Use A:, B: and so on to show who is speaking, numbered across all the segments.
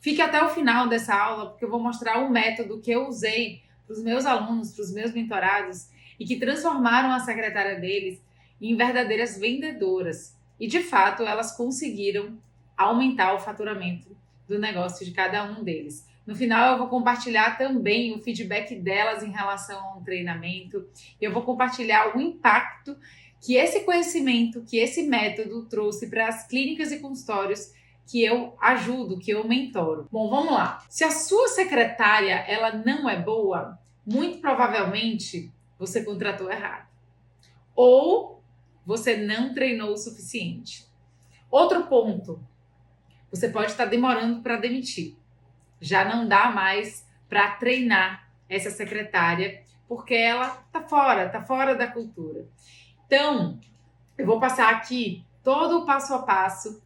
A: Fique até o final dessa aula, porque eu vou mostrar um método que eu usei para os meus alunos, para os meus mentorados, e que transformaram a secretária deles em verdadeiras vendedoras. E, de fato, elas conseguiram aumentar o faturamento do negócio de cada um deles. No final, eu vou compartilhar também o feedback delas em relação ao treinamento. Eu vou compartilhar o impacto que esse conhecimento, que esse método trouxe para as clínicas e consultórios que eu ajudo, que eu mentoro. Bom, vamos lá. Se a sua secretária ela não é boa, muito provavelmente você contratou errado. Ou você não treinou o suficiente. Outro ponto, você pode estar demorando para demitir. Já não dá mais para treinar essa secretária, porque ela tá fora da cultura. Então, eu vou passar aqui todo o passo a passo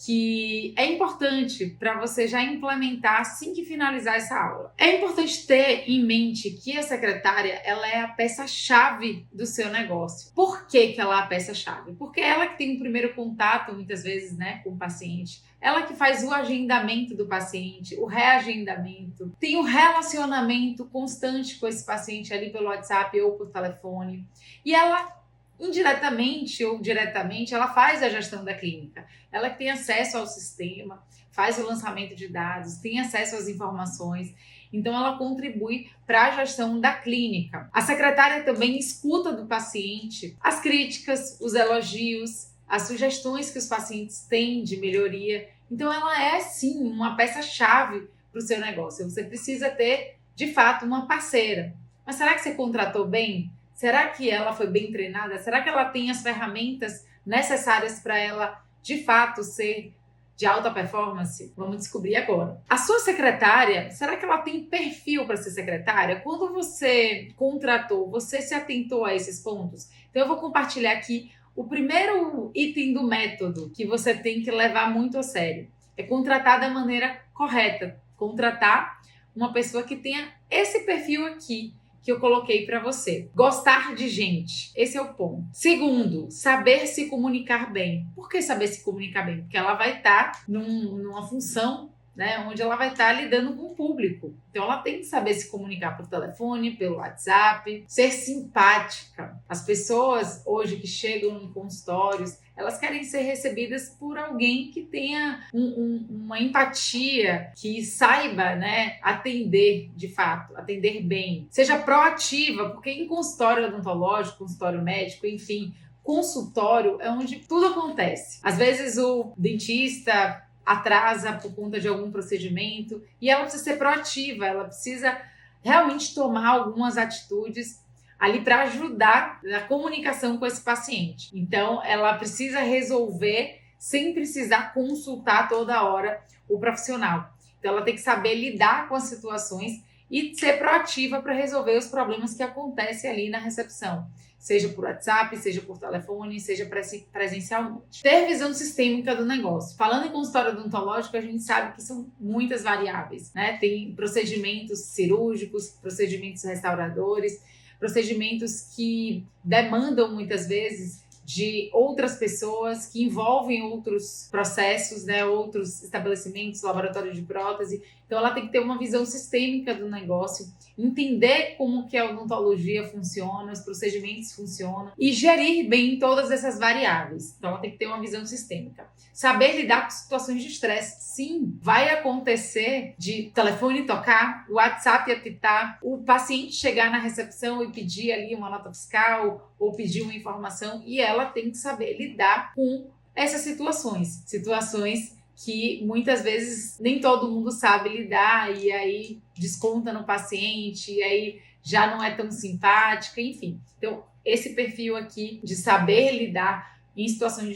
A: que é importante para você já implementar assim que finalizar essa aula. É importante ter em mente que a secretária ela é a peça-chave do seu negócio. Por que ela é a peça-chave? Porque ela que tem o primeiro contato, muitas vezes, né, com o paciente. Ela que faz o agendamento do paciente, o reagendamento, tem um relacionamento constante com esse paciente ali pelo WhatsApp ou por telefone. E ela indiretamente ou diretamente, ela faz a gestão da clínica. Ela que tem acesso ao sistema, faz o lançamento de dados, tem acesso às informações. Então, ela contribui para a gestão da clínica. A secretária também escuta do paciente as críticas, os elogios, as sugestões que os pacientes têm de melhoria. Então, ela é, sim, uma peça-chave para o seu negócio. Você precisa ter, de fato, uma parceira. Mas será que você contratou bem? Será que ela foi bem treinada? Será que ela tem as ferramentas necessárias para ela, de fato, ser de alta performance? Vamos descobrir agora. A sua secretária, será que ela tem perfil para ser secretária? Quando você contratou, você se atentou a esses pontos? Então, eu vou compartilhar aqui o primeiro item do método que você tem que levar muito a sério. É contratar da maneira correta. Contratar uma pessoa que tenha esse perfil aqui que eu coloquei para você. Gostar de gente. Esse é o ponto. Segundo, saber se comunicar bem. Por que saber se comunicar bem? Porque ela vai estar numa função, né, onde ela vai estar lidando com o público. Então ela tem que saber se comunicar por telefone, pelo WhatsApp, ser simpática. As pessoas hoje que chegam em consultórios, elas querem ser recebidas por alguém que tenha uma empatia, que saiba, né, atender de fato, atender bem. Seja proativa, porque em consultório odontológico, consultório médico, enfim, consultório é onde tudo acontece. Às vezes o dentista atrasa por conta de algum procedimento e ela precisa ser proativa, ela precisa realmente tomar algumas atitudes ali para ajudar na comunicação com esse paciente. Então, ela precisa resolver sem precisar consultar toda hora o profissional. Então, ela tem que saber lidar com as situações e ser proativa para resolver os problemas que acontecem ali na recepção, seja por WhatsApp, seja por telefone, seja presencialmente. Ter visão sistêmica do negócio. Falando em consultório odontológico, a gente sabe que são muitas variáveis, né? Tem procedimentos cirúrgicos, procedimentos restauradores, procedimentos que demandam muitas vezes de outras pessoas, que envolvem outros processos, né, outros estabelecimentos, laboratório de prótese. Então ela tem que ter uma visão sistêmica do negócio, entender como que a odontologia funciona, os procedimentos funcionam e gerir bem todas essas variáveis. Então ela tem que ter uma visão sistêmica. Saber lidar com situações de estresse. Sim, vai acontecer de telefone tocar, o WhatsApp apitar, o paciente chegar na recepção e pedir ali uma nota fiscal ou pedir uma informação, e ela tem que saber lidar com essas situações que muitas vezes nem todo mundo sabe lidar, e aí desconta no paciente, e aí já não é tão simpática, enfim. Então, esse perfil aqui de saber lidar em situações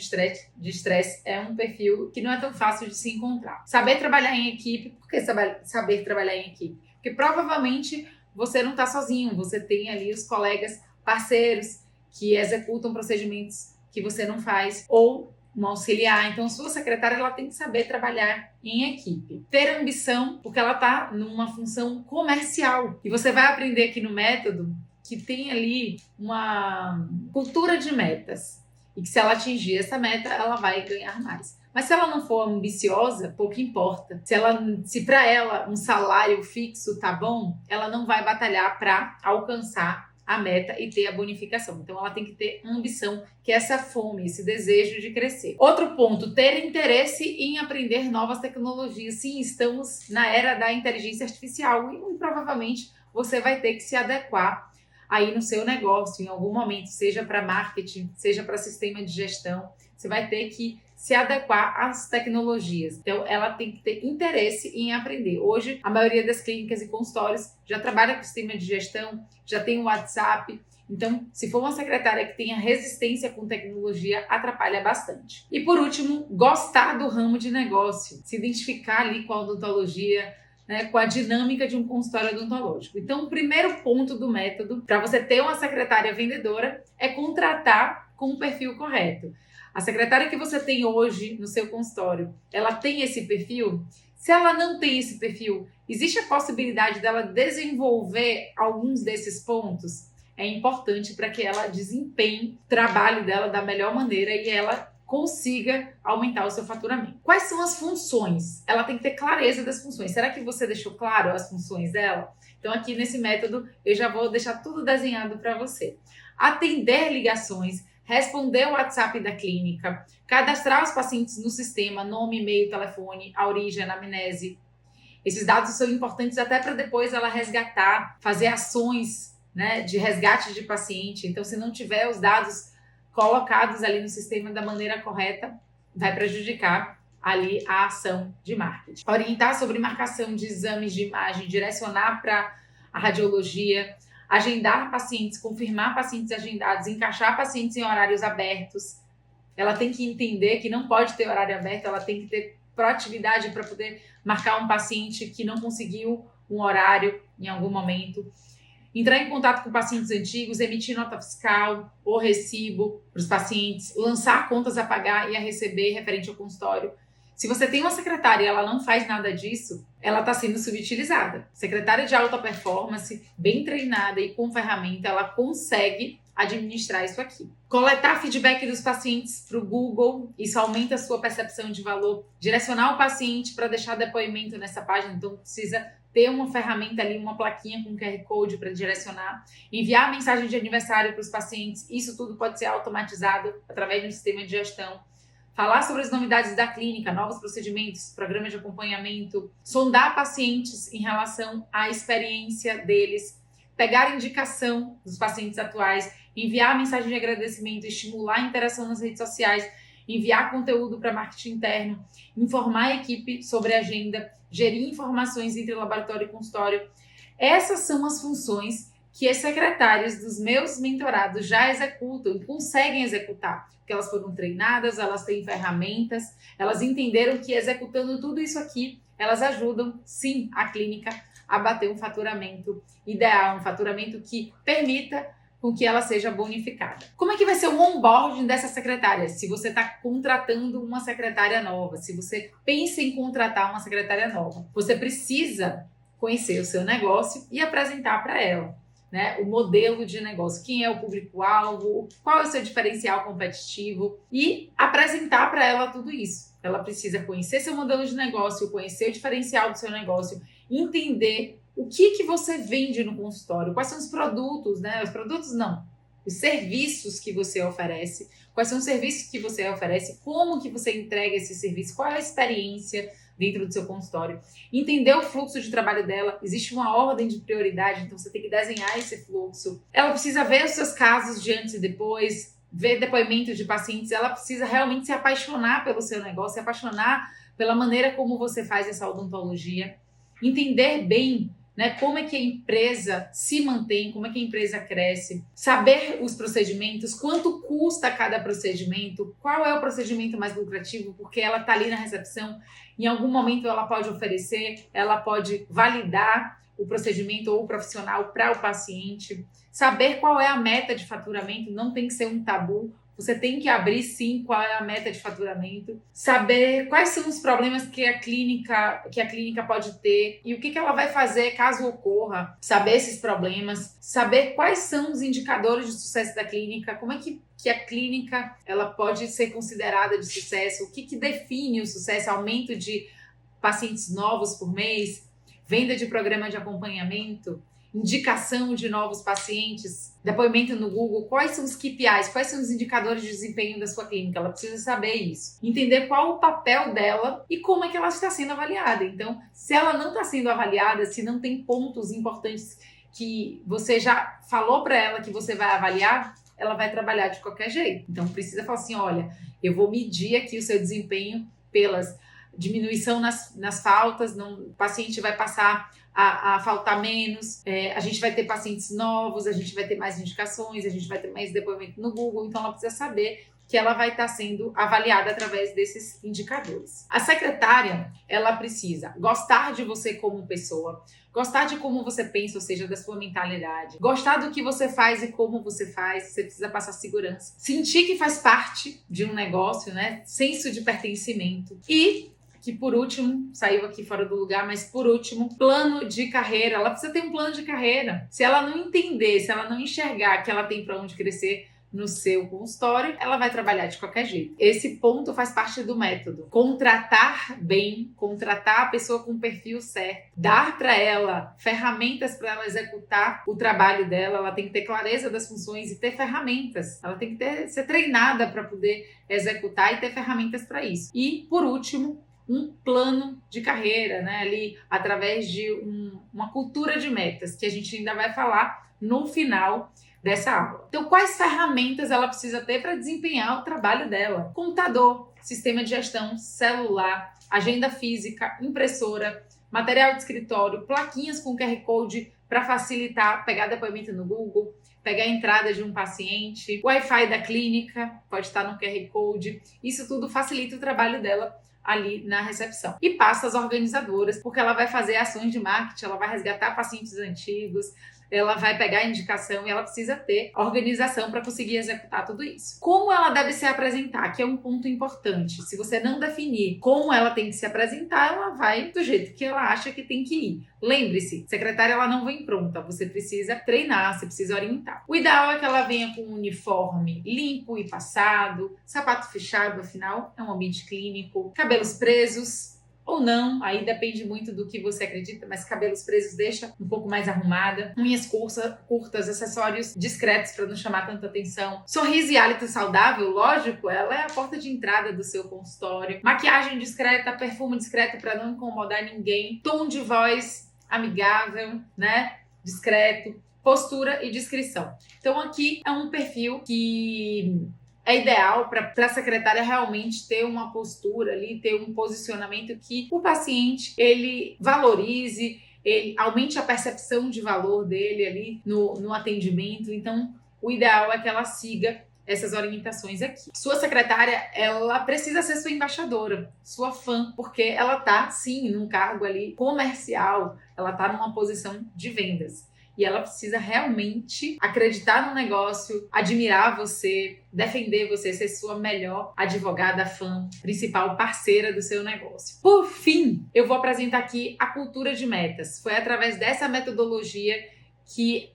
A: de estresse é um perfil que não é tão fácil de se encontrar. Saber trabalhar em equipe. Por que saber trabalhar em equipe? Porque provavelmente você não está sozinho, você tem ali os colegas parceiros que executam procedimentos que você não faz, ou um auxiliar. Então, sua secretária ela tem que saber trabalhar em equipe. Ter ambição, porque ela está numa função comercial. E você vai aprender aqui no método que tem ali uma cultura de metas. E que se ela atingir essa meta, ela vai ganhar mais. Mas se ela não for ambiciosa, pouco importa. Se para ela um salário fixo tá bom, ela não vai batalhar para alcançar a meta e ter a bonificação. Então ela tem que ter ambição, que é essa fome, esse desejo de crescer. Outro ponto, ter interesse em aprender novas tecnologias. Sim, estamos na era da inteligência artificial e provavelmente você vai ter que se adequar aí no seu negócio em algum momento, seja para marketing, seja para sistema de gestão, você vai ter que se adequar às tecnologias. Então, ela tem que ter interesse em aprender. Hoje, a maioria das clínicas e consultórios já trabalha com sistema de gestão, já tem o WhatsApp. Então, se for uma secretária que tenha resistência com tecnologia, atrapalha bastante. E por último, gostar do ramo de negócio, se identificar ali com a odontologia, né, com a dinâmica de um consultório odontológico. Então, o primeiro ponto do método para você ter uma secretária vendedora é contratar com o perfil correto. A secretária que você tem hoje no seu consultório, ela tem esse perfil? Se ela não tem esse perfil, existe a possibilidade dela desenvolver alguns desses pontos? É importante para que ela desempenhe o trabalho dela da melhor maneira e ela consiga aumentar o seu faturamento. Quais são as funções? Ela tem que ter clareza das funções. Será que você deixou claro as funções dela? Então aqui nesse método eu já vou deixar tudo desenhado para você. Atender ligações, responder o WhatsApp da clínica, cadastrar os pacientes no sistema, nome, e-mail, telefone, a origem, a anamnese. Esses dados são importantes até para depois ela resgatar, fazer ações, né, de resgate de paciente. Então, se não tiver os dados colocados ali no sistema da maneira correta, vai prejudicar ali a ação de marketing. Orientar sobre marcação de exames de imagem, direcionar para a radiologia, agendar pacientes, confirmar pacientes agendados, encaixar pacientes em horários abertos. Ela tem que entender que não pode ter horário aberto, ela tem que ter proatividade para poder marcar um paciente que não conseguiu um horário em algum momento. Entrar em contato com pacientes antigos, emitir nota fiscal ou recibo para os pacientes, lançar contas a pagar e a receber referente ao consultório. Se você tem uma secretária e ela não faz nada disso, ela está sendo subutilizada. Secretária de alta performance, bem treinada e com ferramenta, ela consegue administrar isso aqui. Coletar feedback dos pacientes para o Google, isso aumenta a sua percepção de valor. Direcionar o paciente para deixar depoimento nessa página, então precisa ter uma ferramenta ali, uma plaquinha com QR Code para direcionar. Enviar mensagem de aniversário para os pacientes, isso tudo pode ser automatizado através de um sistema de gestão. Falar sobre as novidades da clínica, novos procedimentos, programas de acompanhamento, sondar pacientes em relação à experiência deles, pegar indicação dos pacientes atuais, enviar mensagem de agradecimento, estimular a interação nas redes sociais, enviar conteúdo para marketing interno, informar a equipe sobre a agenda, gerir informações entre laboratório e consultório. Essas são as funções que as secretárias dos meus mentorados já executam e conseguem executar, porque elas foram treinadas, elas têm ferramentas, elas entenderam que executando tudo isso aqui, elas ajudam, sim, a clínica a bater um faturamento ideal, um faturamento que permita com que ela seja bonificada. Como é que vai ser o onboarding dessa secretária? Se você está contratando uma secretária nova, se você pensa em contratar uma secretária nova, você precisa conhecer o seu negócio e apresentar para ela, né, o modelo de negócio, quem é o público-alvo, qual é o seu diferencial competitivo e apresentar para ela tudo isso. Ela precisa conhecer seu modelo de negócio, conhecer o diferencial do seu negócio, entender o que você vende no consultório, quais são os produtos, né? Os produtos não, os serviços que você oferece, quais são os serviços que você oferece, como que você entrega esse serviço, qual é a experiência dentro do seu consultório, entender o fluxo de trabalho dela, existe uma ordem de prioridade, então você tem que desenhar esse fluxo. Ela precisa ver os seus casos de antes e depois, ver depoimentos de pacientes, ela precisa realmente se apaixonar pelo seu negócio, se apaixonar pela maneira como você faz essa odontologia, entender bem, né, como é que a empresa se mantém, como é que a empresa cresce, saber os procedimentos, quanto custa cada procedimento, qual é o procedimento mais lucrativo, porque ela está ali na recepção, em algum momento ela pode oferecer, ela pode validar o procedimento ou o profissional para o paciente, saber qual é a meta de faturamento, não tem que ser um tabu, Você tem que abrir, sim, qual é a meta de faturamento, saber quais são os problemas que a clínica pode ter e o que ela vai fazer caso ocorra, saber esses problemas, saber quais são os indicadores de sucesso da clínica, como é que a clínica ela pode ser considerada de sucesso, o que define o sucesso, aumento de pacientes novos por mês, venda de programa de acompanhamento, indicação de novos pacientes, depoimento no Google, quais são os KPIs, quais são os indicadores de desempenho da sua clínica. Ela precisa saber isso. Entender qual o papel dela e como é que ela está sendo avaliada. Então, se ela não está sendo avaliada, se não tem pontos importantes que você já falou para ela que você vai avaliar, ela vai trabalhar de qualquer jeito. Então, precisa falar assim, olha, eu vou medir aqui o seu desempenho pelas diminuição nas faltas, o paciente vai passar a faltar menos, a gente vai ter pacientes novos, a gente vai ter mais indicações, a gente vai ter mais depoimento no Google, então ela precisa saber que ela vai estar sendo avaliada através desses indicadores. A secretária, ela precisa gostar de você como pessoa, gostar de como você pensa, ou seja, da sua mentalidade, gostar do que você faz e como você faz, você precisa passar segurança, sentir que faz parte de um negócio, né? Senso de pertencimento e que por último, saiu aqui fora do lugar, mas por último, plano de carreira. Ela precisa ter um plano de carreira. Se ela não entender, se ela não enxergar que ela tem para onde crescer no seu consultório, ela vai trabalhar de qualquer jeito. Esse ponto faz parte do método. Contratar bem, contratar a pessoa com o perfil certo, dar para ela ferramentas para ela executar o trabalho dela, ela tem que ter clareza das funções e ter ferramentas. Ela tem que ser treinada para poder executar e ter ferramentas para isso. E, por último, um plano de carreira, né? Ali através de uma cultura de metas, que a gente ainda vai falar no final dessa aula. Então, quais ferramentas ela precisa ter para desempenhar o trabalho dela? Computador, sistema de gestão, celular, agenda física, impressora, material de escritório, plaquinhas com QR Code para facilitar pegar depoimento no Google, pegar a entrada de um paciente, Wi-Fi da clínica, pode estar no QR Code. Isso tudo facilita o trabalho dela ali na recepção. E pastas organizadoras, porque ela vai fazer ações de marketing, ela vai resgatar pacientes antigos, ela vai pegar a indicação e ela precisa ter organização para conseguir executar tudo isso. Como ela deve se apresentar, que é um ponto importante. Se você não definir como ela tem que se apresentar, ela vai do jeito que ela acha que tem que ir. Lembre-se, secretária ela não vem pronta, você precisa treinar, você precisa orientar. O ideal é que ela venha com um uniforme limpo e passado, sapato fechado, afinal é um ambiente clínico, cabelos presos, ou não, aí depende muito do que você acredita, mas cabelos presos deixa um pouco mais arrumada, unhas curtas, acessórios discretos para não chamar tanta atenção, sorriso e hálito saudável, lógico, ela é a porta de entrada do seu consultório, maquiagem discreta, perfume discreto para não incomodar ninguém, tom de voz amigável, né, discreto, postura e discrição. Então aqui é um perfil que é ideal para a secretária realmente ter uma postura ali, ter um posicionamento que o paciente ele valorize, ele aumente a percepção de valor dele ali no atendimento. Então, o ideal é que ela siga essas orientações aqui. Sua secretária, ela precisa ser sua embaixadora, sua fã, porque ela tá, sim, num cargo ali comercial, ela tá numa posição de vendas. E ela precisa realmente acreditar no negócio, admirar você, defender você, ser sua melhor advogada, fã, principal parceira do seu negócio. Por fim, eu vou apresentar aqui a cultura de metas. Foi através dessa metodologia que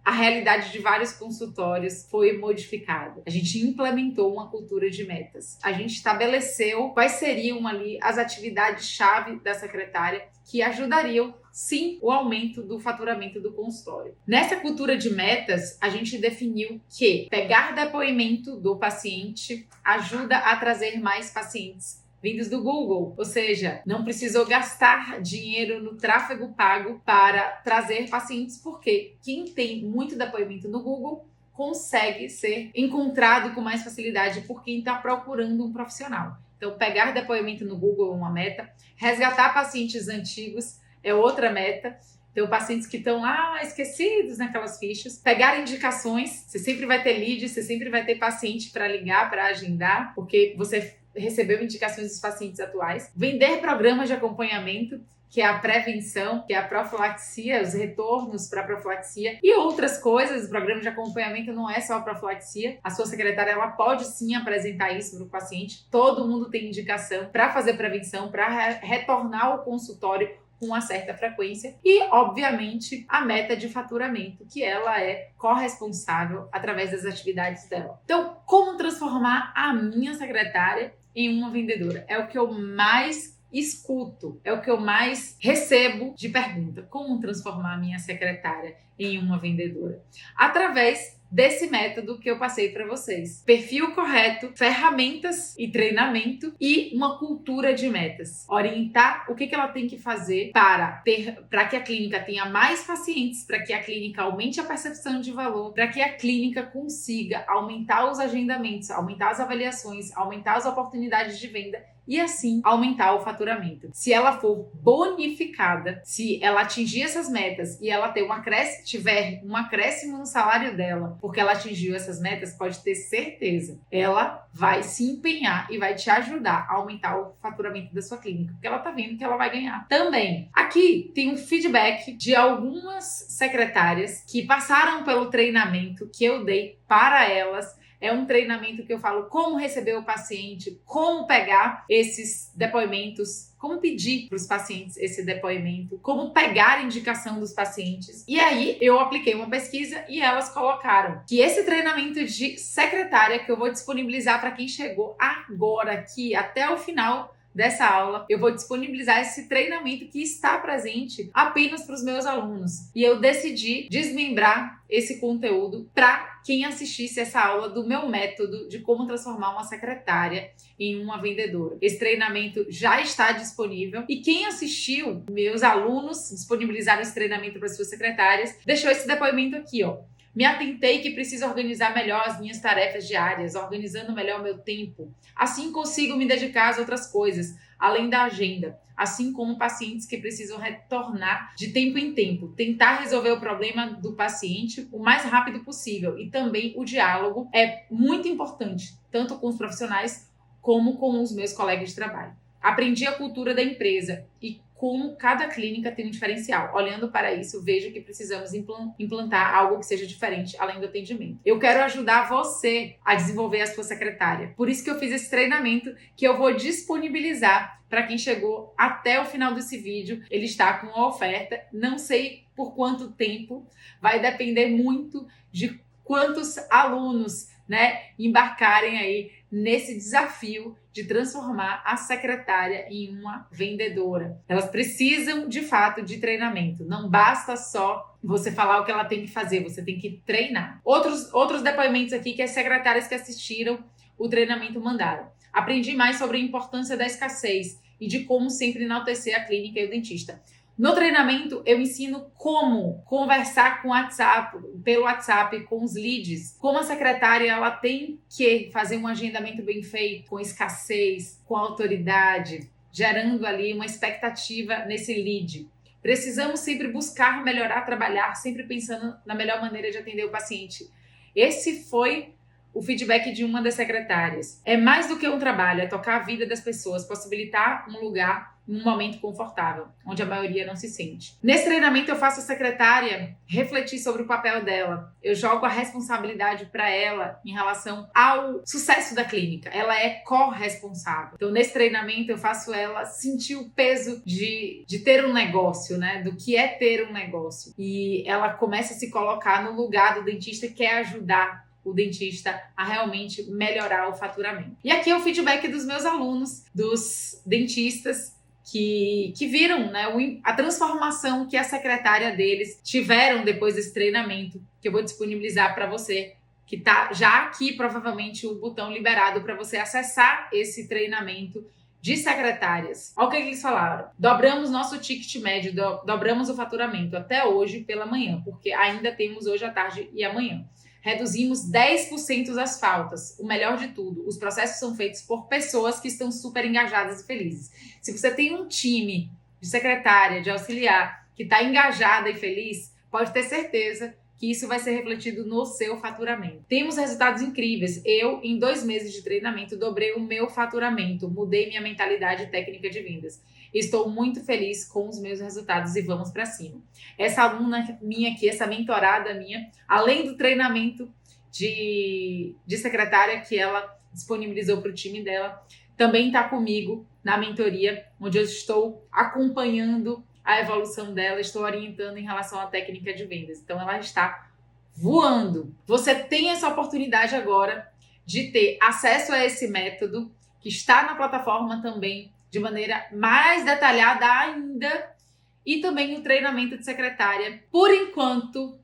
A: a realidade de vários consultórios foi modificada. A gente implementou uma cultura de metas. A gente estabeleceu quais seriam ali as atividades-chave da secretária que ajudariam, sim, o aumento do faturamento do consultório. Nessa cultura de metas, a gente definiu que pegar depoimento do paciente ajuda a trazer mais pacientes vindos do Google, ou seja, não precisou gastar dinheiro no tráfego pago para trazer pacientes, porque quem tem muito depoimento no Google consegue ser encontrado com mais facilidade por quem está procurando um profissional. Então, pegar depoimento no Google é uma meta, resgatar pacientes antigos é outra meta. Então, pacientes que estão lá esquecidos naquelas fichas, pegar indicações, você sempre vai ter leads, você sempre vai ter paciente para ligar, para agendar, porque você recebeu indicações dos pacientes atuais, vender programas de acompanhamento, que é a prevenção, que é a profilaxia, os retornos para a profilaxia e outras coisas. O programa de acompanhamento não é só a profilaxia. A sua secretária ela pode sim apresentar isso para o paciente. Todo mundo tem indicação para fazer prevenção, para retornar ao consultório com uma certa frequência e, obviamente, a meta de faturamento, que ela é corresponsável através das atividades dela. Então, como transformar a minha secretária em uma vendedora? É o que eu mais escuto, é o que eu mais recebo de pergunta. Como transformar a minha secretária em uma vendedora? Através desse método que eu passei para vocês. Perfil correto, ferramentas e treinamento e uma cultura de metas. Orientar o que ela tem que fazer para que a clínica tenha mais pacientes, para que a clínica aumente a percepção de valor, para que a clínica consiga aumentar os agendamentos, aumentar as avaliações, aumentar as oportunidades de venda e assim aumentar o faturamento. Se ela for bonificada, se ela atingir essas metas e ela tiver um acréscimo no salário dela, porque ela atingiu essas metas, pode ter certeza, ela vai se empenhar e vai te ajudar a aumentar o faturamento da sua clínica, porque ela tá vendo que ela vai ganhar também. Aqui tem um feedback de algumas secretárias que passaram pelo treinamento que eu dei para elas. É um treinamento que eu falo como receber o paciente, como pegar esses depoimentos, como pedir para os pacientes esse depoimento, como pegar a indicação dos pacientes. E aí eu apliquei uma pesquisa e elas colocaram que esse treinamento de secretária que eu vou disponibilizar para quem chegou agora aqui até o final dessa aula, eu vou disponibilizar esse treinamento que está presente apenas para os meus alunos. E eu decidi desmembrar esse conteúdo para quem assistisse essa aula do meu método de como transformar uma secretária em uma vendedora. Esse treinamento já está disponível e quem assistiu, meus alunos disponibilizaram esse treinamento para suas secretárias, deixou esse depoimento aqui, ó. Me atentei que preciso organizar melhor as minhas tarefas diárias, organizando melhor o meu tempo. Assim consigo me dedicar às outras coisas, além da agenda. Assim como pacientes que precisam retornar de tempo em tempo, tentar resolver o problema do paciente o mais rápido possível. E também o diálogo é muito importante, tanto com os profissionais como com os meus colegas de trabalho. Aprendi a cultura da empresa e como cada clínica tem um diferencial. Olhando para isso, vejo que precisamos implantar algo que seja diferente, além do atendimento. Eu quero ajudar você a desenvolver a sua secretária. Por isso que eu fiz esse treinamento que eu vou disponibilizar para quem chegou até o final desse vídeo. Ele está com uma oferta, não sei por quanto tempo, vai depender muito de quantos alunos, embarcarem aí nesse desafio de transformar a secretária em uma vendedora. Elas precisam, de fato, de treinamento. Não basta só você falar o que ela tem que fazer, você tem que treinar. Outros depoimentos aqui que as secretárias que assistiram o treinamento mandaram. Aprendi mais sobre a importância da escassez e de como sempre enaltecer a clínica e o dentista. No treinamento, eu ensino como conversar pelo WhatsApp com os leads. Como a secretária ela tem que fazer um agendamento bem feito, com escassez, com autoridade, gerando ali uma expectativa nesse lead. Precisamos sempre buscar melhorar, trabalhar, sempre pensando na melhor maneira de atender o paciente. Esse foi o feedback de uma das secretárias. É mais do que um trabalho, é tocar a vida das pessoas, possibilitar um lugar num momento confortável, onde a maioria não se sente. Nesse treinamento eu faço a secretária refletir sobre o papel dela. Eu jogo a responsabilidade para ela em relação ao sucesso da clínica. Ela é corresponsável. Então nesse treinamento eu faço ela sentir o peso de ter um negócio, do que é ter um negócio. E ela começa a se colocar no lugar do dentista que quer ajudar o dentista a realmente melhorar o faturamento. E aqui é o feedback dos meus alunos, dos dentistas que viram a transformação que a secretária deles tiveram depois desse treinamento, que eu vou disponibilizar para você, que tá já aqui provavelmente o botão liberado para você acessar esse treinamento de secretárias. Olha o que eles falaram. Dobramos nosso ticket médio, dobramos o faturamento até hoje pela manhã, porque ainda temos hoje à tarde e amanhã. Reduzimos 10% das faltas. O melhor de tudo, os processos são feitos por pessoas que estão super engajadas e felizes. Se você tem um time de secretária, de auxiliar, que está engajada e feliz, pode ter certeza que isso vai ser refletido no seu faturamento. Temos resultados incríveis. Eu, em 2 meses de treinamento, dobrei o meu faturamento, mudei minha mentalidade técnica de vendas. Estou muito feliz com os meus resultados e vamos para cima. Essa aluna minha aqui, essa mentorada minha, além do treinamento de secretária que ela disponibilizou para o time dela, também está comigo na mentoria, onde eu estou acompanhando a evolução dela, estou orientando em relação à técnica de vendas. Então, ela está voando. Você tem essa oportunidade agora de ter acesso a esse método, que está na plataforma também, de maneira mais detalhada ainda, e também o treinamento de secretária, por enquanto,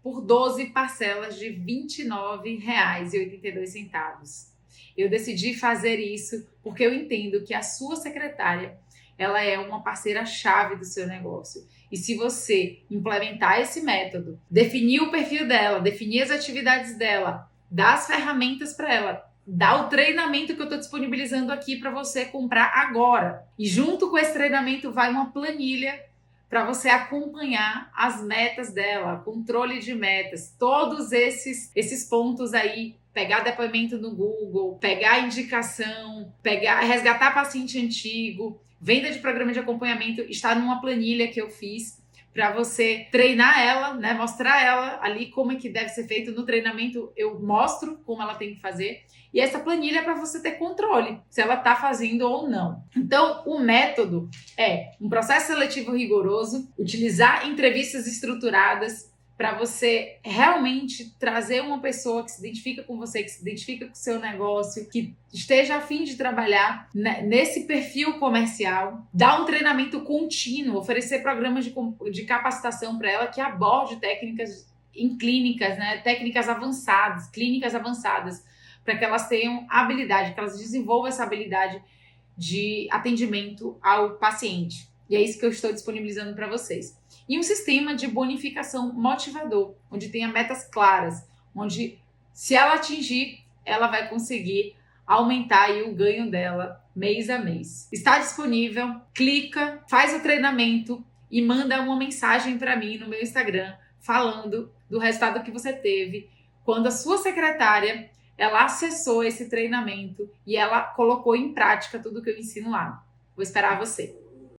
A: por 12 parcelas de R$ 29,82. Eu decidi fazer isso porque eu entendo que a sua secretária, ela é uma parceira-chave do seu negócio. E se você implementar esse método, definir o perfil dela, definir as atividades dela, dar as ferramentas para ela, dar o treinamento que eu estou disponibilizando aqui para você comprar agora. E junto com esse treinamento vai uma planilha para você acompanhar as metas dela, controle de metas, todos esses pontos aí, pegar depoimento no Google, pegar indicação, resgatar paciente antigo, venda de programa de acompanhamento, está numa planilha que eu fiz para você treinar ela, né? Mostrar ela ali como é que deve ser feito. No treinamento eu mostro como ela tem que fazer. E essa planilha é para você ter controle, se ela está fazendo ou não. Então, o método é um processo seletivo rigoroso, utilizar entrevistas estruturadas para você realmente trazer uma pessoa que se identifica com você, que se identifica com o seu negócio, que esteja a fim de trabalhar nesse perfil comercial, dar um treinamento contínuo, oferecer programas de capacitação para ela que aborde técnicas em clínicas, né? Técnicas avançadas, clínicas avançadas, para que elas tenham habilidade, que elas desenvolvam essa habilidade de atendimento ao paciente. E é isso que eu estou disponibilizando para vocês. E um sistema de bonificação motivador, onde tenha metas claras, onde se ela atingir, ela vai conseguir aumentar aí o ganho dela mês a mês. Está disponível, clica, faz o treinamento e manda uma mensagem para mim no meu Instagram falando do resultado que você teve quando a sua secretária ela acessou esse treinamento e ela colocou em prática tudo que eu ensino lá. Vou esperar você.